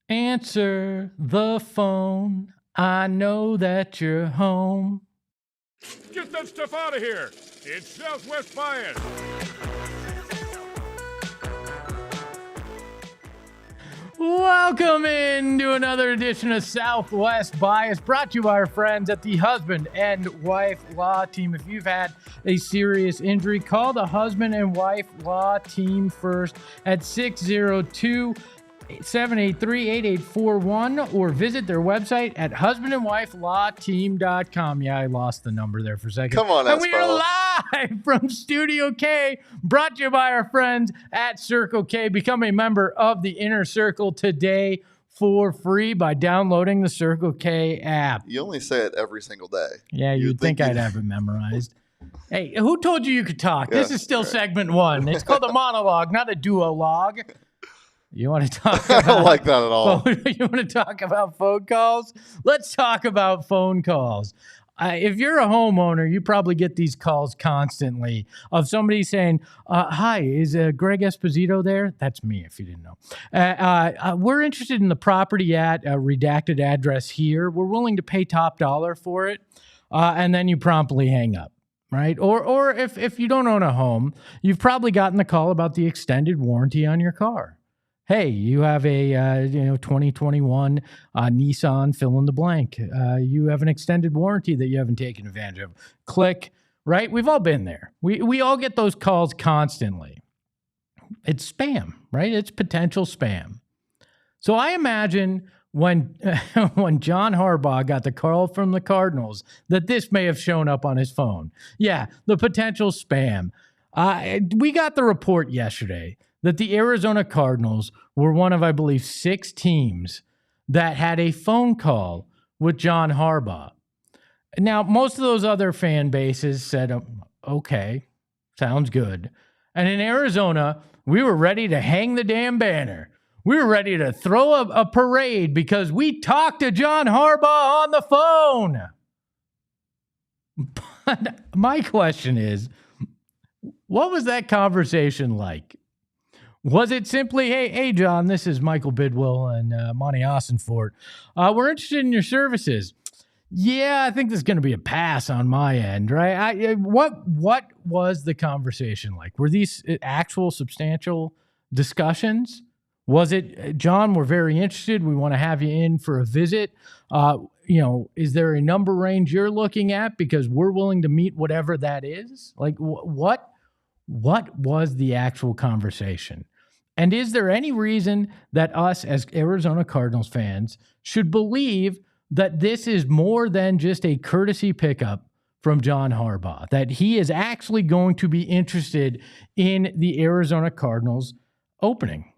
Answer the phone. I know that you're home. Get that stuff out of here. It's Southwest Bias. Welcome into another edition of Southwest Bias, brought to you by our friends at the Husband and Wife Law Team. If you've had a serious injury, call the Husband and Wife Law Team first at 602-783-8841 or visit their website at husbandandwifelawteam.com. Yeah, I lost the number there for a second. Come on, and Espo. we are live from Studio K, brought to you by our friends at Circle K. Become a member of the Inner Circle today for free by downloading the Circle K app. You only say it every single day. Yeah, you'd think I'd have it memorized. Hey, who told you could talk? Yeah, This is still segment one. It's called a monologue, not a duologue. You want to talk about, I don't like that at all. You want to talk about phone calls? Let's talk about phone calls. If you're a homeowner, you probably get these calls constantly of somebody saying, hi, is Greg Esposito there? That's me, if you didn't know. We're interested in the property at a redacted address here. We're willing to pay top dollar for it. And then you promptly hang up. Right? Or if you don't own a home, you've probably gotten the call about the extended warranty on your car. Hey, you have a 2021 Nissan fill in the blank. You have an extended warranty that you haven't taken advantage of. Click, right? We've all been there. We all get those calls constantly. It's spam, right? It's potential spam. So I imagine when John Harbaugh got the call from the Cardinals that this may have shown up on his phone. Yeah, the potential spam. We got the report yesterday that the Arizona Cardinals were one of, I believe, 6 teams that had a phone call with John Harbaugh. Now, most of those other fan bases said, okay, sounds good. And in Arizona, we were ready to hang the damn banner. We were ready to throw a parade because we talked to John Harbaugh on the phone. But my question is, what was that conversation like? Was it simply, hey, John, this is Michael Bidwell and Monty Ossenfort. We're interested in your services. Yeah, I think this is going to be a pass on my end, right? What was the conversation like? Were these actual substantial discussions? Was it, John, we're very interested. We want to have you in for a visit. Is there a number range you're looking at? Because we're willing to meet whatever that is. Like, what was the actual conversation? And is there any reason that us as Arizona Cardinals fans should believe that this is more than just a courtesy pickup from John Harbaugh, that he is actually going to be interested in the Arizona Cardinals opening?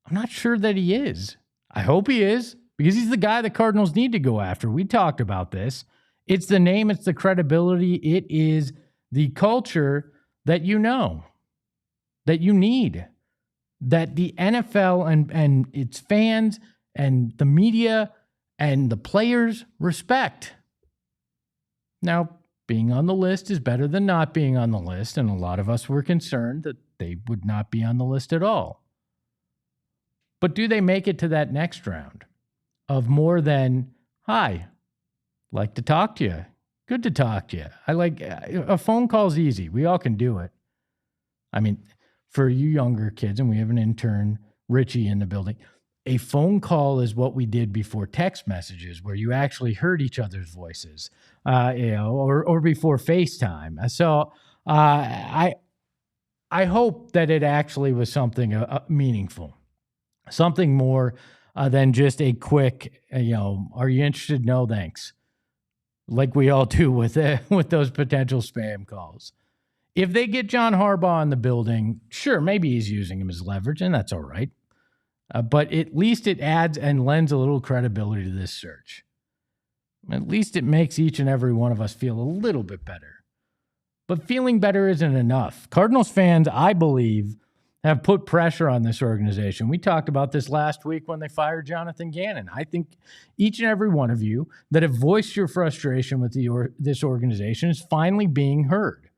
I'm not sure that he is. I hope he is, because he's the guy the Cardinals need to go after. We talked about this. It's the name, it's the credibility, it is the culture that you know, that you need, that the NFL and its fans and the media and the players respect. Now, being on the list is better than not being on the list, and a lot of us were concerned that they would not be on the list at all. But do they make it to that next round of more than, hi, like to talk to you, good to talk to you. A phone call's easy. We all can do it. I mean, for you younger kids, and we have an intern, Richie, in the building, a phone call is what we did before text messages, where you actually heard each other's voices, or before FaceTime. So I hope that it actually was something meaningful, something more than just a quick, are you interested? No, thanks. Like we all do with those potential spam calls. If they get John Harbaugh in the building, sure, maybe he's using him as leverage, and that's all right. But at least it adds and lends a little credibility to this search. At least it makes each and every one of us feel a little bit better. But feeling better isn't enough. Cardinals fans, I believe, have put pressure on this organization. We talked about this last week when they fired Jonathan Gannon. I think each and every one of you that have voiced your frustration with this organization is finally being heard.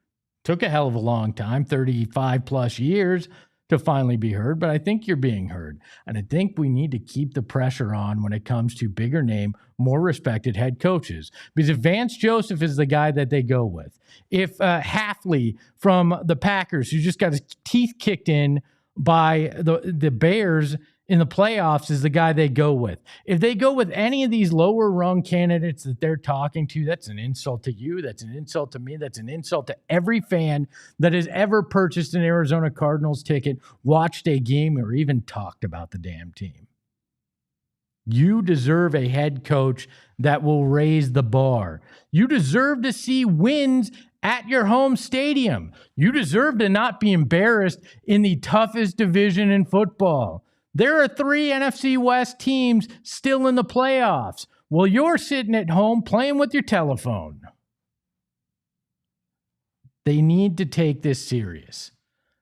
Took a hell of a long time, 35 plus years, to finally be heard, but I think you're being heard. And I think we need to keep the pressure on when it comes to bigger name, more respected head coaches. Because if Vance Joseph is the guy that they go with, if Hafley from the Packers, who just got his teeth kicked in by the Bears in the playoffs, is the guy they go with. If they go with any of these lower rung candidates that they're talking to, that's an insult to you. That's an insult to me. That's an insult to every fan that has ever purchased an Arizona Cardinals ticket, watched a game, or even talked about the damn team. You deserve a head coach that will raise the bar. You deserve to see wins at your home stadium. You deserve to not be embarrassed in the toughest division in football. There are 3 NFC West teams still in the playoffs. Well, you're sitting at home playing with your telephone. They need to take this serious.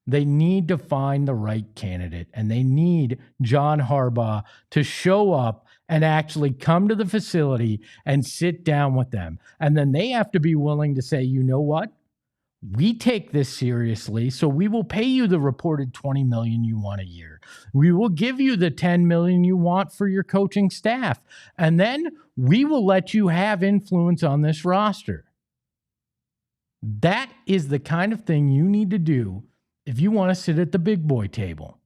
They need to find the right candidate, and they need John Harbaugh to show up and actually come to the facility and sit down with them. And then they have to be willing to say, you know what? We take this seriously, so we will pay you the reported $20 million you want a year. We will give you the $10 million you want for your coaching staff. And then we will let you have influence on this roster. That is the kind of thing you need to do if you want to sit at the big boy table.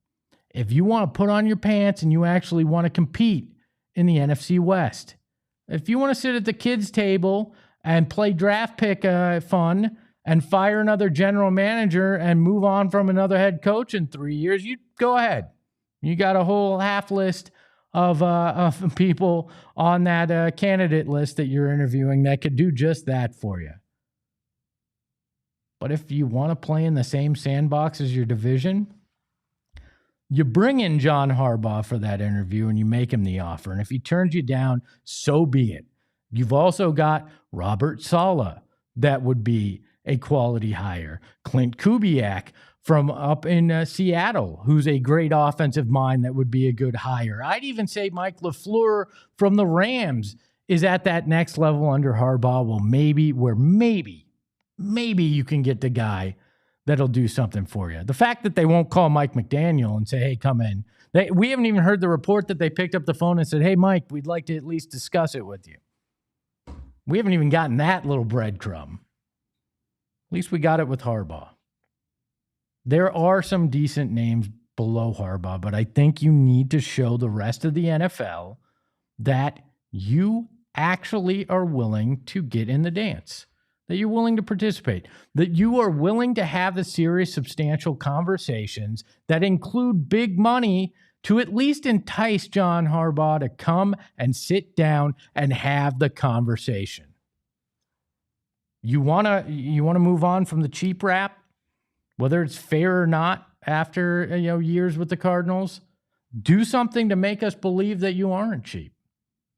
If you want to put on your pants and you actually want to compete in the NFC West. If you want to sit at the kids' table and play draft pick fun and fire another general manager and move on from another head coach in 3 years, you go ahead. You got a whole half list of people on that candidate list that you're interviewing that could do just that for you. But if you want to play in the same sandbox as your division, you bring in John Harbaugh for that interview and you make him the offer. And if he turns you down, so be it. You've also got Robert Saleh. That would be a quality hire. Clint Kubiak from up in Seattle, who's a great offensive mind that would be a good hire. I'd even say Mike LaFleur from the Rams is at that next level under Harbaugh. Well, maybe you can get the guy that'll do something for you. The fact that they won't call Mike McDaniel and say, hey, come in. We haven't even heard the report that they picked up the phone and said, hey, Mike, we'd like to at least discuss it with you. We haven't even gotten that little breadcrumb. At least we got it with Harbaugh. There are some decent names below Harbaugh, but I think you need to show the rest of the NFL that you actually are willing to get in the dance, that you're willing to participate, that you are willing to have the serious, substantial conversations that include big money to at least entice John Harbaugh to come and sit down and have the conversation. You want to move on from the cheap rap, whether it's fair or not after years with the Cardinals. Do something to make us believe that you aren't cheap.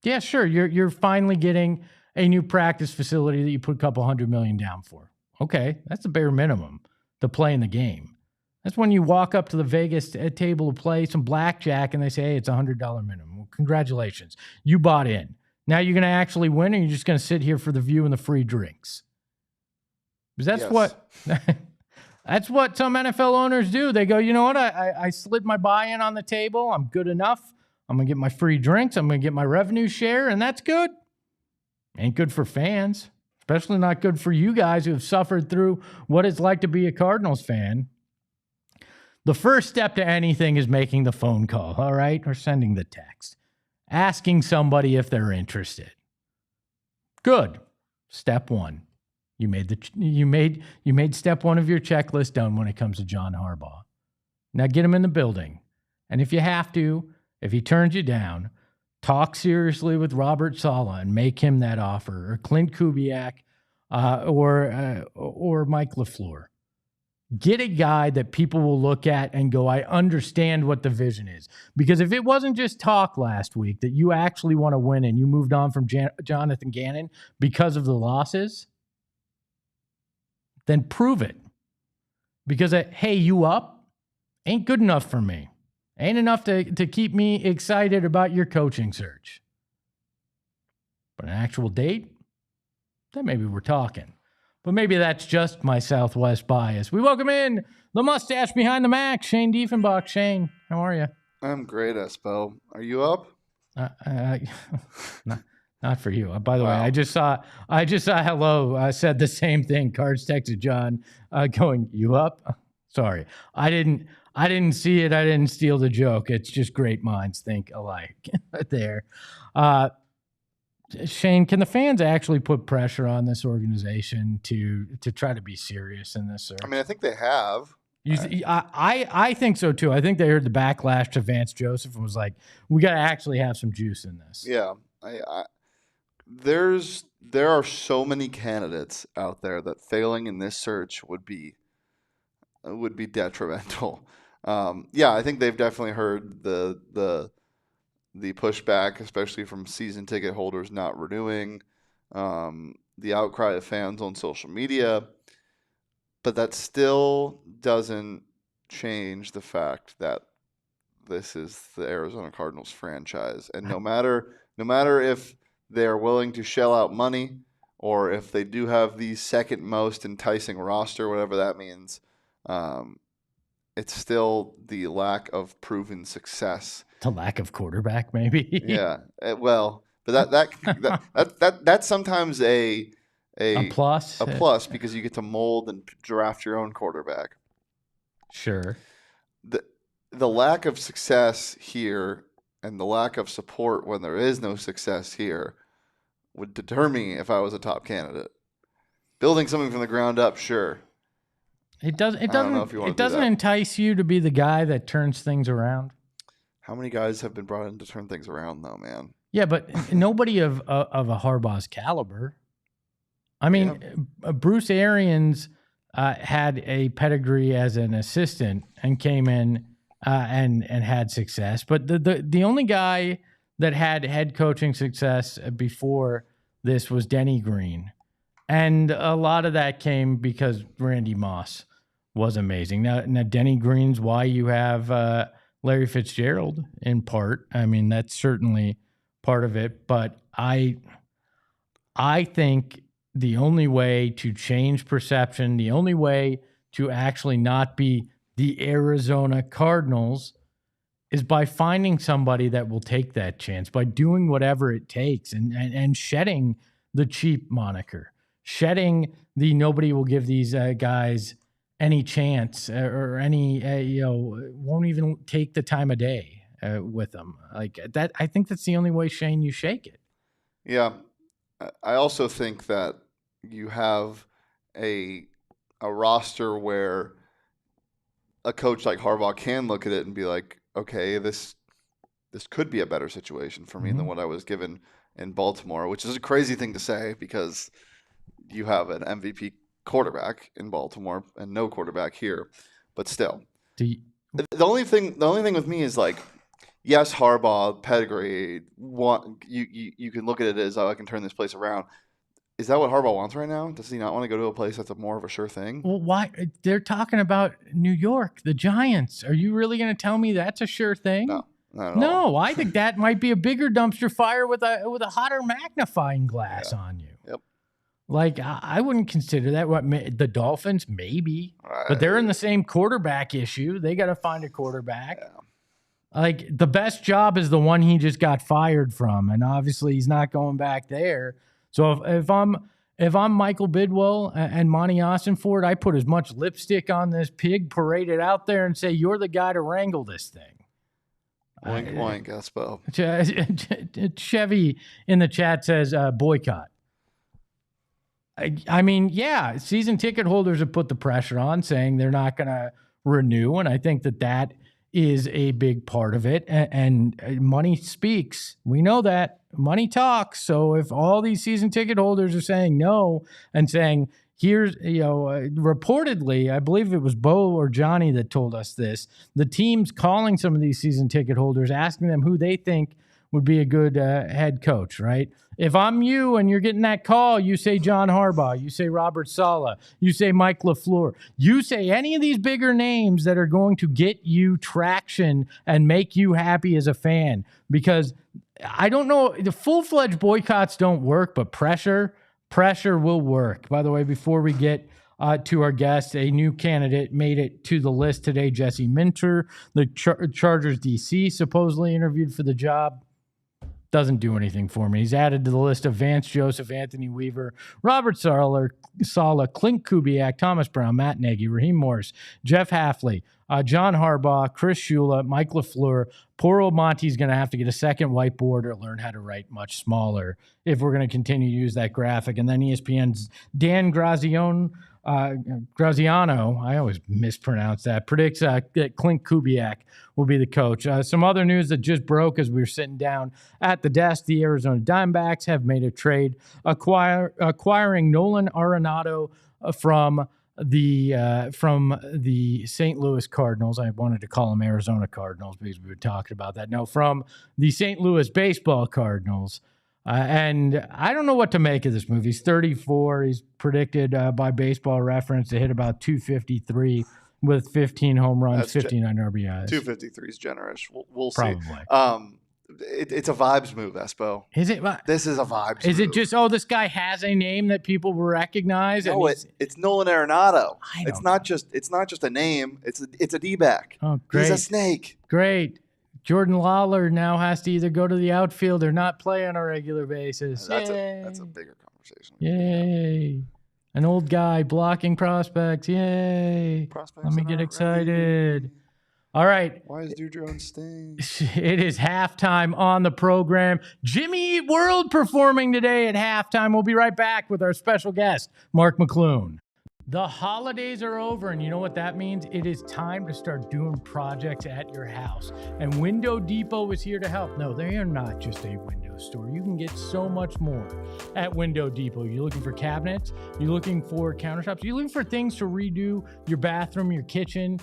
Yeah, sure, you're finally getting a new practice facility that you put a couple $100 million down for. Okay, that's the bare minimum to play in the game. That's when you walk up to the Vegas table to play some blackjack and they say, hey, it's $100 minimum. Well, congratulations. You bought in. Now you're going to actually win, or you're just going to sit here for the view and the free drinks? Because that's what some NFL owners do. They go, you know what? I slid my buy-in on the table. I'm good enough. I'm going to get my free drinks. I'm going to get my revenue share, and that's good. Ain't good for fans, especially not good for you guys who have suffered through what it's like to be a Cardinals fan. The first step to anything is making the phone call, all right? Or sending the text. Asking somebody if they're interested. Good. Step one. You made step one of your checklist done when it comes to John Harbaugh. Now get him in the building. And if you have to, if he turns you down, talk seriously with Robert Saleh and make him that offer, or Clint Kubiak, or Mike LaFleur. Get a guy that people will look at and go, I understand what the vision is. Because if it wasn't just talk last week that you actually want to win and you moved on from Jonathan Gannon because of the losses, then prove it. Because, hey, you up ain't good enough for me. Ain't enough to keep me excited about your coaching search. But an actual date, then maybe we're talking. But maybe that's just my Southwest bias. We welcome in the mustache behind the Mac, Shane Diefenbach. Shane, how are you? I'm great, Espo. Are you up? Not for you. By the way, I just saw hello. I said the same thing. Cards texted John, going, "You up?" Sorry, I didn't see it. I didn't steal the joke. It's just great minds think alike. There. Shane, can the fans actually put pressure on this organization to try to be serious in this search? I mean, I think they have. I think so too. I think they heard the backlash to Vance Joseph and was like, we got to actually have some juice in this. Yeah, there are so many candidates out there that failing in this search would be detrimental. I think they've definitely heard the pushback, especially from season ticket holders not renewing, the outcry of fans on social media. But that still doesn't change the fact that this is the Arizona Cardinals franchise. And no matter if they're willing to shell out money or if they do have the second most enticing roster, whatever that means, it's still the lack of proven success. The lack of quarterback, maybe. Yeah. Well, but that's sometimes a plus. A plus because you get to mold and draft your own quarterback. Sure. The lack of success here and the lack of support when there is no success here would deter me if I was a top candidate. Building something from the ground up, sure. It doesn't entice you to be the guy that turns things around. How many guys have been brought in to turn things around, though, man? Yeah, but nobody of a Harbaugh's caliber. I mean, Bruce Arians had a pedigree as an assistant and came in and had success. But the only guy that had head coaching success before this was Denny Green. And a lot of that came because Randy Moss was amazing. Now Denny Green's why you have Larry Fitzgerald in part. I mean, that's certainly part of it. But I think the only way to change perception, the only way to actually not be the Arizona Cardinals is by finding somebody that will take that chance, by doing whatever it takes and shedding the cheap moniker, shedding the nobody will give these guys any chance or any, won't even take the time of day with them. Like that, I think that's the only way, Shane, you shake it. Yeah. I also think that you have a roster where a coach like Harbaugh can look at it and be like, okay, this could be a better situation for me than what I was given in Baltimore, which is a crazy thing to say because you have an MVP quarterback in Baltimore and no quarterback here, but still. The only thing with me is like, yes, Harbaugh pedigree. You can look at it as, I can turn this place around. Is that what Harbaugh wants right now? Does he not want to go to a place that's more of a sure thing? Well, why? They're talking about New York, the Giants. Are you really going to tell me that's a sure thing? No, not at all. I think that might be a bigger dumpster fire with a hotter magnifying glass on you. Yep. Like, I wouldn't consider that. What, the Dolphins, maybe. But they're in the same quarterback issue. They got to find a quarterback. Yeah. Like, the best job is the one he just got fired from, and obviously he's not going back there. So if I'm Michael Bidwell and Monty Austinford, I put as much lipstick on this pig, parade it out there, and say, you're the guy to wrangle this thing. Oink, oink, Espo. Chevy in the chat says boycott. I mean, yeah, season ticket holders have put the pressure on saying they're not going to renew, and I think that is a big part of it. And money speaks. We know that. Money talks. So if all these season ticket holders are saying no and saying, here's, reportedly, I believe it was Bo or Johnny that told us this. The team's calling some of these season ticket holders, asking them who they think would be a good head coach, right? If I'm you and you're getting that call, you say John Harbaugh, you say Robert Saleh, you say Mike LaFleur, you say any of these bigger names that are going to get you traction and make you happy as a fan. Because I don't know, the full-fledged boycotts don't work, but pressure will work. By the way, before we get to our guest, a new candidate made it to the list today, Jesse Minter, the Chargers DC, supposedly interviewed for the job. Doesn't do anything for me. He's added to the list of Vance Joseph, Anthony Weaver, Robert Saleh, Clint Kubiak, Thomas Brown, Matt Nagy, Raheem Morris, Jeff Hafley, John Harbaugh, Chris Shula, Mike LaFleur. Poor old Monty's going to have to get a second whiteboard or learn how to write much smaller if we're going to continue to use that graphic. And then ESPN's Dan Graziano, I always mispronounce that, predicts that Clint Kubiak will be the coach. Some other news that just broke as we were sitting down at the desk: the Arizona Diamondbacks have made a trade acquiring Nolan Arenado from the St. Louis Cardinals. I wanted to call them Arizona Cardinals because we were talking about that. No, from the St. Louis Baseball Cardinals. And I don't know what to make of this move. He's 34. He's predicted by Baseball Reference to hit about 253 with 15 home runs, 59 RBIs. 253 is generous. We'll Probably. See. It's a vibes move, Espo. Is it? This is a vibes Is move. it just, this guy has a name that people will recognize? No, it's Nolan Arenado. It's not just a name. It's a D-back. Oh, great. He's a snake. Great. Jordan Lawler now has to either go to the outfield or not play on a regular basis. That's a bigger conversation. Yay. An old guy blocking prospects. Yay. Let me get excited. Ready. All right. Why is Drew Jones staying? It is halftime on the program. Jimmy Eat World performing today at halftime. We'll be right back with our special guest, Mark McClune. The holidays are over, and you know what that means? It is time to start doing projects at your house. And Window Depot is here to help. No, they are not just a window store. You can get so much more at Window Depot. You're looking for cabinets? You're looking for countertops? You're looking for things to redo your bathroom, your kitchen,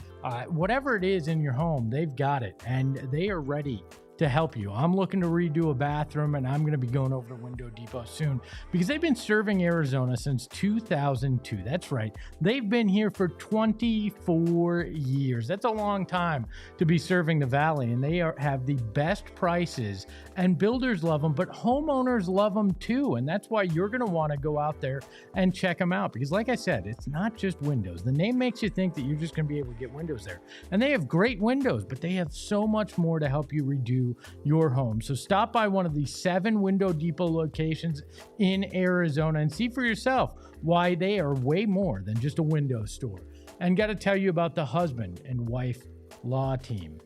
whatever it is in your home, they've got it. And they are ready to help you. I'm looking to redo a bathroom, and I'm going to be going over to Window Depot soon because they've been serving Arizona since 2002. That's right. They've been here for 24 years. That's a long time to be serving the Valley, and they have the best prices, and builders love them, but homeowners love them too. And that's why you're going to want to go out there and check them out because, like I said, it's not just windows. The name makes you think that you're just going to be able to get windows there. And they have great windows, but they have so much more to help you redo your home. So stop by one of the 7 Window Depot locations in Arizona and see for yourself why they are way more than just a window store. And got to tell you about the husband and wife law team.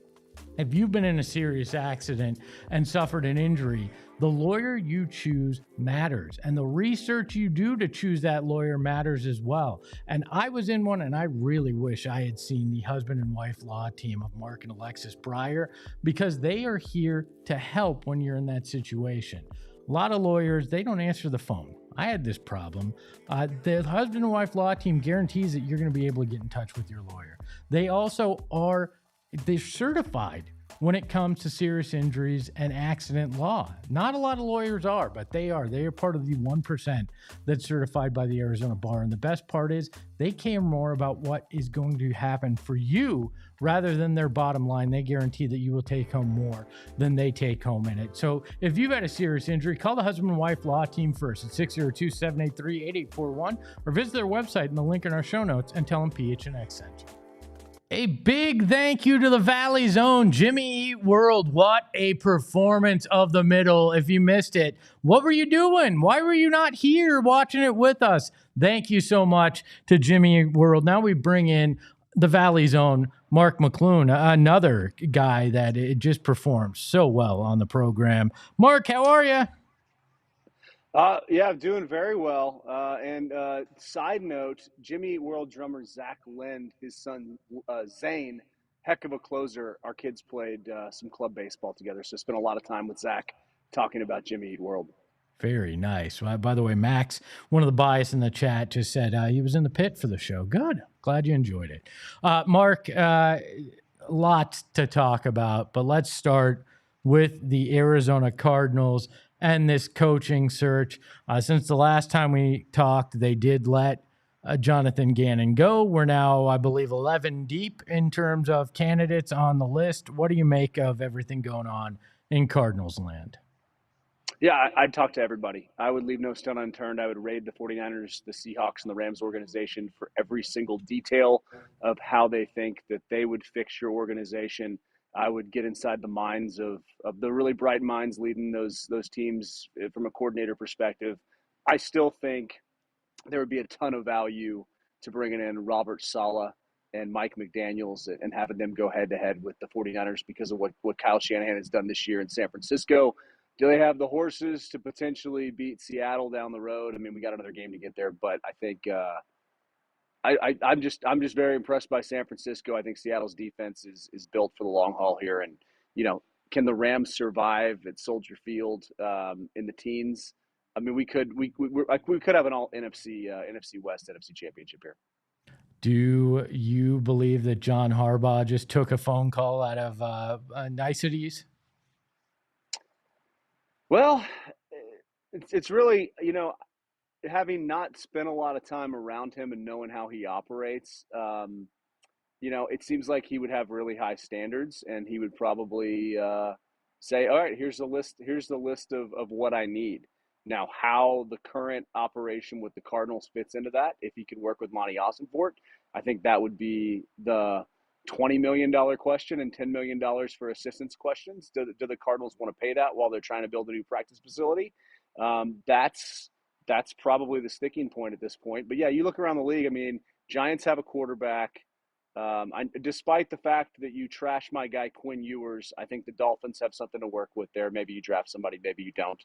If you've been in a serious accident and suffered an injury, the lawyer you choose matters, and the research you do to choose that lawyer matters as well. And I was in one, and I really wish I had seen the husband and wife law team of Mark and Alexis Breyer, because they are here to help when you're in that situation. A lot of lawyers, they don't answer the phone. I had this problem. The husband and wife law team guarantees that you're going to be able to get in touch with your lawyer. They also they're certified when it comes to serious injuries and accident law. Not a lot of lawyers are, but they are. They are part of the 1% that's certified by the Arizona Bar. And the best part is they care more about what is going to happen for you rather than their bottom line. They guarantee that you will take home more than they take home in it. So if you've had a serious injury, call the husband and wife law team first at 602-783-8841 or visit their website in the link in our show notes and tell them PHNX sent you. A big thank you to the Valley's own Jimmy Eat World. What a performance of the middle. If you missed it, what were you doing? Why were you not here watching it with us? Thank you so much to Jimmy Eat World. Now we bring in the Valley's own Mark McClune, another guy that it just performs so well on the program. Mark, how are you? Yeah, I'm doing very well. And side note, Jimmy Eat World drummer Zach Lind, his son Zane, heck of a closer. Our kids played some club baseball together, so spent a lot of time with Zach talking about Jimmy Eat World. Very nice. By the way, Max, one of the bias in the chat, just said he was in the pit for the show. Good. Glad you enjoyed it. Mark, lots to talk about, but let's start with the Arizona Cardinals and this coaching search. Since the last time we talked, they did let Jonathan Gannon go. We're now, I believe, 11 deep in terms of candidates on the list. What do you make of everything going on in Cardinals land? Yeah, I'd talk to everybody. I would leave no stone unturned. I would raid the 49ers, the Seahawks, and the Rams organization for every single detail of how they think that they would fix your organization. I would get inside the minds of the really bright minds leading those teams from a coordinator perspective. I still think there would be a ton of value to bringing in Robert Saleh and Mike McDaniels and having them go head-to-head with the 49ers because of what Kyle Shanahan has done this year in San Francisco. Do they have the horses to potentially beat Seattle down the road? I mean, we got another game to get there, but I think I'm just very impressed by San Francisco. I think Seattle's defense is built for the long haul here, and can the Rams survive at Soldier Field in the teens? I mean, we could have an all NFC West NFC championship here. Do you believe that John Harbaugh just took a phone call out of niceties? Well, it's really, having not spent a lot of time around him and knowing how he operates, it seems like he would have really high standards, and he would probably say, all right, here's the list of what I need. Now, how the current operation with the Cardinals fits into that, if he could work with Monty Ossenfort, I think that would be the $20 million question and $10 million for assistance questions. Do the Cardinals want to pay that while they're trying to build a new practice facility? That's probably the sticking point at this point. But yeah, you look around the league. I mean, Giants have a quarterback. Despite the fact that you trash my guy Quinn Ewers, I think the Dolphins have something to work with there. Maybe you draft somebody, maybe you don't.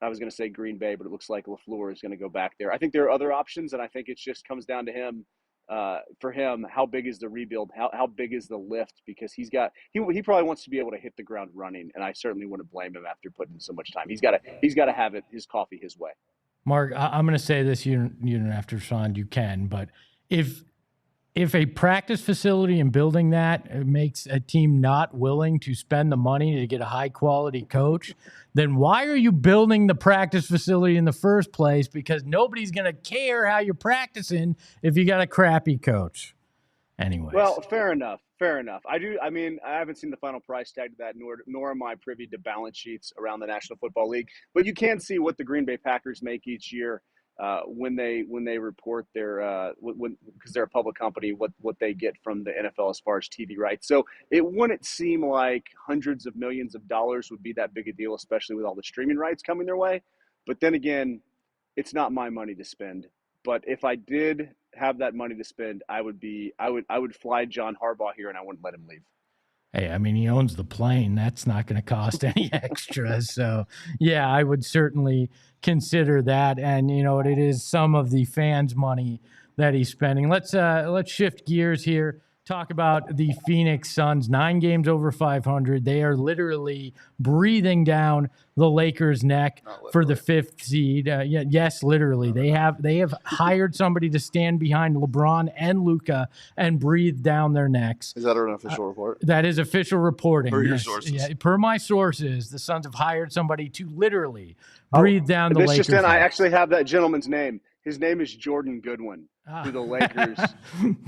I was going to say Green Bay, but it looks like LaFleur is going to go back there. I think there are other options, and I think it just comes down to him. For him, how big is the rebuild? How big is the lift? Because he probably wants to be able to hit the ground running, and I certainly wouldn't blame him after putting in so much time. He's got to have his coffee his way. Mark, I'm going to say this. You don't have to respond. You can, but if a practice facility and building that makes a team not willing to spend the money to get a high quality coach, then why are you building the practice facility in the first place? Because nobody's going to care how you're practicing if you got a crappy coach. Anyways. Well, fair enough. I haven't seen the final price tag to that, nor am I privy to balance sheets around the National Football League. But you can see what the Green Bay Packers make each year when they report their because they're a public company, what they get from the NFL as far as TV rights. So it wouldn't seem like hundreds of millions of dollars would be that big a deal, especially with all the streaming rights coming their way. But then again, it's not my money to spend. But if I did have that money to spend, I would fly John Harbaugh here, and I wouldn't let him leave. Hey, I mean, he owns the plane. That's not going to cost any extra. So, yeah, I would certainly consider that. And, it is some of the fans' money that he's spending. Let's shift gears here. Talk about the Phoenix Suns, 9 games over 500. They are literally breathing down the Lakers' neck for the 5th seed. Yes, literally. They have hired somebody to stand behind LeBron and Luka and breathe down their necks. Is that an official report? That is official reporting. Per your sources. Yeah, per my sources, the Suns have hired somebody to literally breathe down the Lakers' Just in, necks. I actually have that gentleman's name. His name is Jordan Goodwin, who the Lakers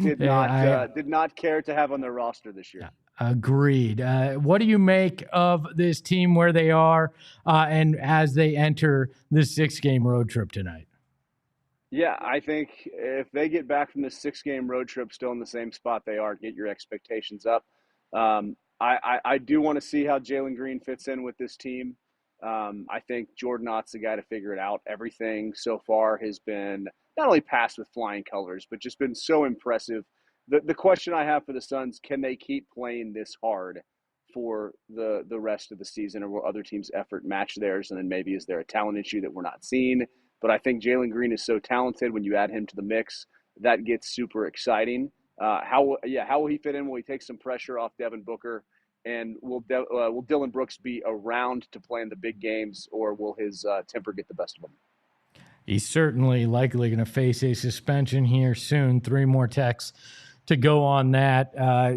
did not care to have on their roster this year. Agreed. What do you make of this team where they are and as they enter this 6-game road trip tonight? Yeah, I think if they get back from this 6-game road trip still in the same spot they are, get your expectations up. I do want to see how Jalen Green fits in with this team. I think Jordan Ott's the guy to figure it out. Everything so far has been not only passed with flying colors, but just been so impressive. The question I have for the Suns, can they keep playing this hard for the rest of the season, or will other teams' effort match theirs? And then maybe is there a talent issue that we're not seeing? But I think Jalen Green is so talented. When you add him to the mix, that gets super exciting. How will he fit in? Will he take some pressure off Devin Booker? And will Dylan Brooks be around to play in the big games, or will his temper get the best of him? He's certainly likely going to face a suspension here soon. 3 more texts to go on that.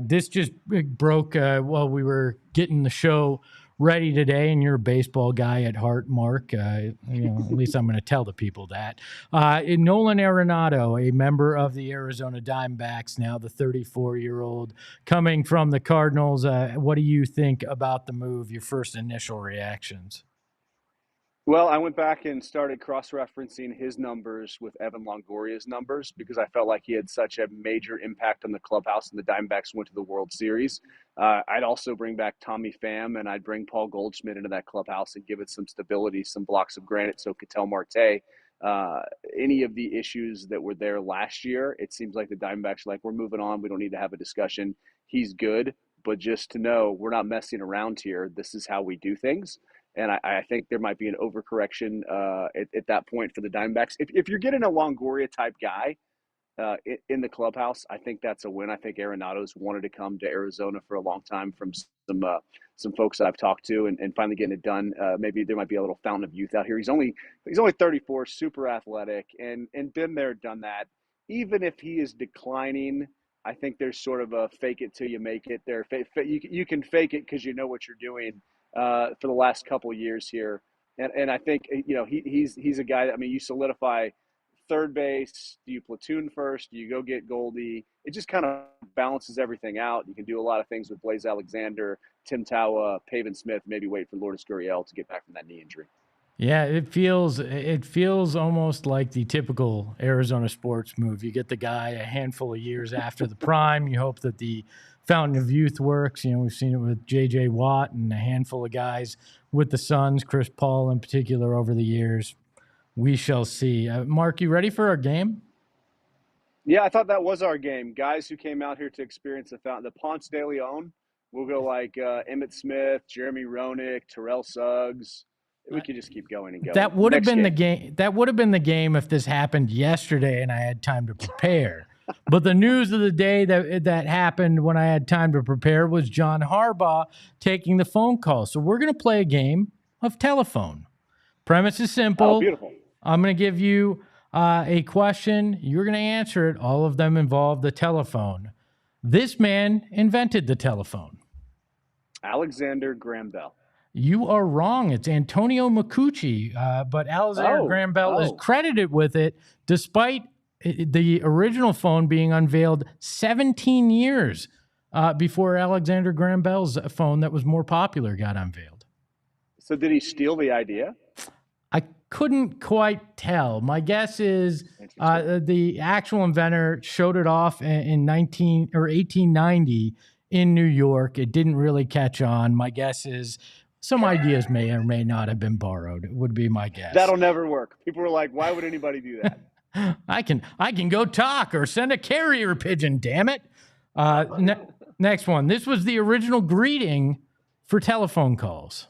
This just broke while we were getting the show ready today, and you're a baseball guy at heart, Mark. At least I'm going to tell the people that. Nolan Arenado, a member of the Arizona Diamondbacks, now the 34-year-old, coming from the Cardinals. What do you think about the move? Your first initial reactions? Well, I went back and started cross-referencing his numbers with Evan Longoria's numbers because I felt like he had such a major impact on the clubhouse, and the Diamondbacks went to the World Series. I'd also bring back Tommy Pham, and I'd bring Paul Goldschmidt into that clubhouse and give it some stability, some blocks of granite, so Ketel Marte. Any of the issues that were there last year, it seems like the Diamondbacks are like, we're moving on. We don't need to have a discussion. He's good, but just to know we're not messing around here. This is how we do things. And I think there might be an overcorrection at that point for the Diamondbacks. If you're getting a Longoria-type guy in the clubhouse, I think that's a win. I think Arenado's wanted to come to Arizona for a long time from some folks that I've talked to, and finally getting it done. Maybe there might be a little fountain of youth out here. He's only 34, super athletic, and been there, done that. Even if he is declining, I think there's sort of a fake it till you make it. You can fake it because you know what you're doing. For the last couple of years here, and I think he's a guy that, I mean, you solidify third base. Do you platoon first? Do you go get Goldie? It just kind of balances everything out. You can do a lot of things with Blaze Alexander, Tim Tawa, Pavin Smith. Maybe wait for Lourdes Gurriel to get back from that knee injury. Yeah, it feels almost like the typical Arizona sports move. You get the guy a handful of years after the prime. You hope that the fountain of youth works. We've seen it with J.J. Watt and a handful of guys with the Suns, Chris Paul in particular, over the years. We shall see. Mark, you ready for our game? Yeah, I thought that was our game. Guys who came out here to experience the fountain. The Ponce de Leon. We'll go like Emmitt Smith, Jeremy Roenick, Terrell Suggs. We could just keep going and going. That would have been the game. That would have been the game if this happened yesterday and I had time to prepare. But the news of the day that happened when I had time to prepare was John Harbaugh taking the phone call. So we're going to play a game of telephone. Premise is simple. Oh, beautiful. I'm going to give you a question. You're going to answer it. All of them involve the telephone. This man invented the telephone. Alexander Graham Bell. You are wrong. It's Antonio Meucci, but Alexander Graham Bell is credited with it, despite the original phone being unveiled 17 years before Alexander Graham Bell's phone that was more popular got unveiled. So did he steal the idea? I couldn't quite tell. My guess is the actual inventor showed it off in 1890 in New York. It didn't really catch on. My guess is some ideas may or may not have been borrowed. It would be my guess. That'll never work. People were like, why would anybody do that? I can go talk or send a carrier pigeon, damn it. Next one. This was the original greeting for telephone calls.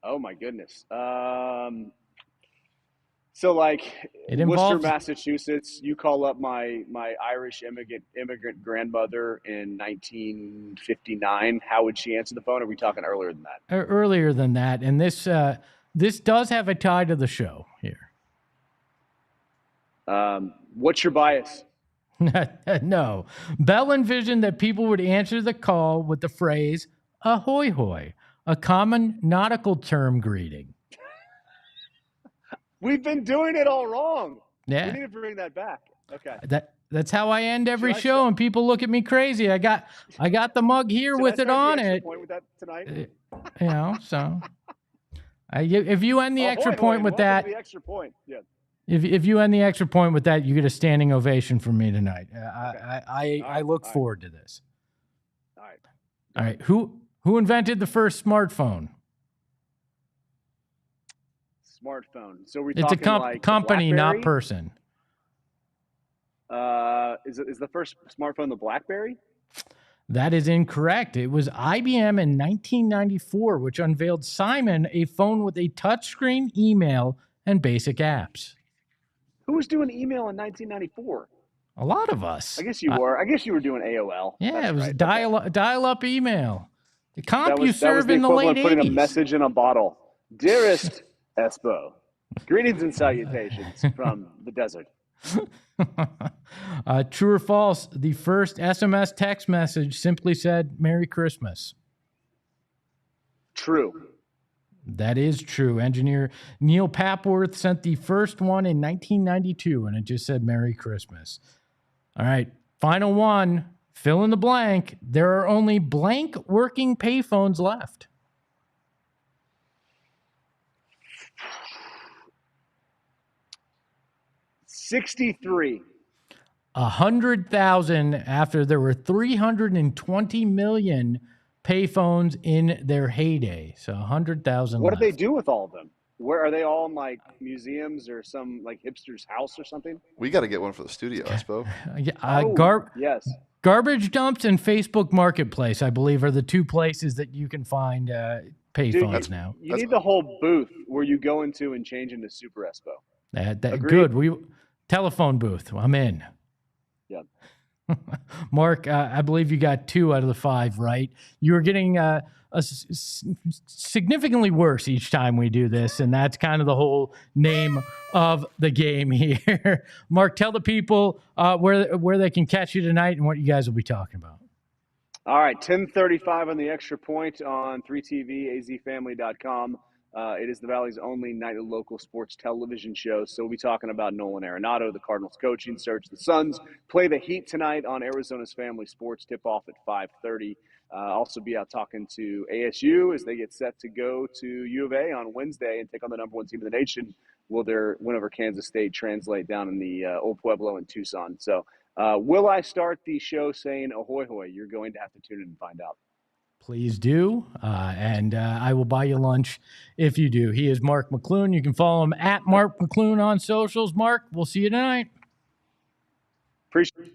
Oh, my goodness. So, like, Worcester, Massachusetts, you call up my Irish immigrant grandmother in 1959. How would she answer the phone? Or are we talking earlier than that? Earlier than that. And this does have a tie to the show here. What's your bias? No. Bell envisioned that people would answer the call with the phrase, ahoy hoy, a common nautical term greeting. We've been doing it all wrong. Yeah. We need to bring that back. Okay. That's how I end every show, and people look at me crazy. I got the mug here with it on it. Point with that tonight? So if you end the extra point with that, the extra point. Yeah. If you end the extra point with that, you get a standing ovation from me tonight. I look forward to this. All right. All right. Who invented the first smartphone? Smartphone. So we're talking like a company, not person. Is the first smartphone the BlackBerry? That is incorrect. It was IBM in 1994, which unveiled Simon, a phone with a touchscreen, email, and basic apps. Who was doing email in 1994? A lot of us. I guess you were. I guess you were doing AOL. Yeah, That's it was right. dial-up email. The That was CompuServe the in the equivalent late of putting 80s. a message in a bottle. Dearest Espo, greetings and salutations from the desert. True or false, the first SMS text message simply said, Merry Christmas. True. That is true. Engineer Neil Papworth sent the first one in 1992, and it just said Merry Christmas. All right, final one. Fill in the blank. There are only blank working payphones left. 63. 100,000 after there were 320 million payphones in their heyday. So 100,000 What left. do they do with all of them? Where are they all in like museums or some like hipster's house or something? We got to get one for the studio, Espo. Yes. Garbage dumps and Facebook Marketplace, I believe, are the two places that you can find payphones now. You need the whole booth where you go into and change into Super Espo. Good. Telephone booth. I'm in. Yeah. Mark, I believe you got 2 out of the 5 right. You were getting significantly worse each time we do this, and that's kind of the whole name of the game here. Mark, tell the people where they can catch you tonight and what you guys will be talking about. All right, 10:35 on the Extra Point on 3TV, azfamily.com. It is the Valley's only nightly local sports television show. So we'll be talking about Nolan Arenado, the Cardinals coaching search. The Suns play the Heat tonight on Arizona's Family Sports, tip-off at 5:30. Also be out talking to ASU as they get set to go to U of A on Wednesday and take on the number 1 team in the nation. Will their win over Kansas State translate down in the Old Pueblo in Tucson? So will I start the show saying ahoy hoy? You're going to have to tune in and find out. Please do, and I will buy you lunch if you do. He is Mark McClune. You can follow him at Mark McClune on socials. Mark, we'll see you tonight. Appreciate it.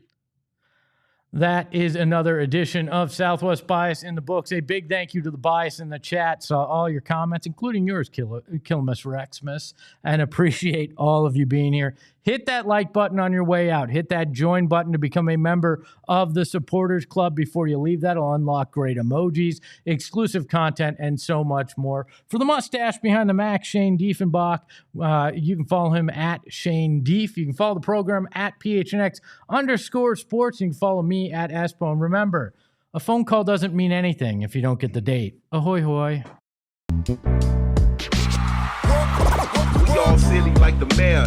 That is another edition of Southwest Bias in the books. A big thank you to the bias in the chat. Saw all your comments, including yours, Kilmus Rexmus, and appreciate all of you being here. Hit that like button on your way out. Hit that join button to become a member of the Supporters Club before you leave. That'll unlock great emojis, exclusive content, and so much more. For the mustache behind the Mac, Shane Diefenbach, you can follow him at Shane Dief. You can follow the program at PHNX_sports. You can follow me at Espo. And remember, a phone call doesn't mean anything if you don't get the date. Ahoy, hoy. We all silly like the mayor.